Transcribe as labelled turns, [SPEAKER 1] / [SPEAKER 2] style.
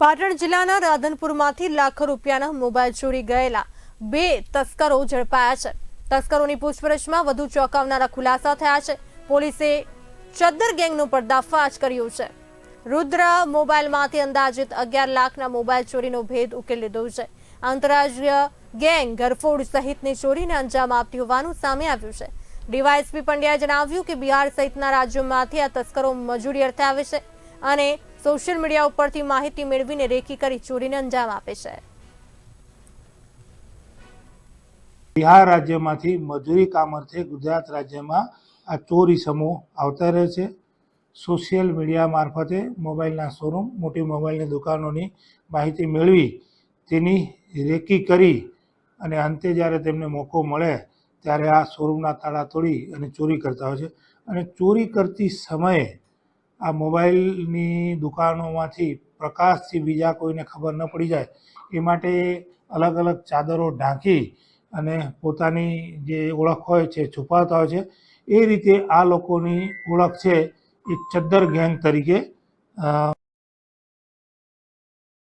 [SPEAKER 1] પાટણ જિલ્લાના રાધનપુરમાંથી લાખો રૂપિયાના મોબાઈલ ચોરી ગયેલા 2 તસ્કરો ઝડપાયા છે। તસ્કરોની પૂછપરછમાં વધુ ચોંકાવનારા ખુલાસા થયા છે। પોલીસે ચદ્દર ગેંગનો પર્દાફાશ કર્યો છે। રુદ્ર મોબાઈલમાંથી અંદાજિત 11 લાખના મોબાઈલ ચોરીનો ભેદ ઉકેલી લીધો છે। આંતરરાજ્ય ગેંગ ઘરફોડ સહિતની ચોરીને અંજામ આપતી હોવાનું સામે આવ્યું છે। ડીવાયએસપી પંડ્યાએ જણાવ્યું કે બિહાર સહિતના રાજ્યોમાંથી આ તસ્કરો મજૂરી અર્થે આવે છે અને સોશિયલ મીડિયા ઉપરથી માહિતી મેળવીને રેકી કરી ચોરીને અંજામ આપે છે।
[SPEAKER 2] બિહાર રાજ્યમાંથી મજૂરી કામ અર્થે ગુજરાત રાજ્યમાં આ ચોરી સમૂહ આવતા રહે છે। સોશિયલ મીડિયા મારફતે મોબાઈલના શોરૂમ, મોટી મોબાઈલની દુકાનોની માહિતી મેળવી તેની રેકી કરી અને અંતે જ્યારે તેમને મોકો મળે ત્યારે આ શોરૂમના તાળા તોડી અને ચોરી કરતા હોય છે। અને ચોરી કરતી સમયે આ મોબાઈલની દુકાનોમાંથી પ્રકાશથી બીજા કોઈને ખબર ન પડી જાય એ માટે અલગ અલગ ચાદરો ઢાંકી અને પોતાની જે ઓળખ હોય છે છુપાવતા હોય છે। એ રીતે આ લોકોની ઓળખ છે એ ચદ્દર ગેંગ તરીકે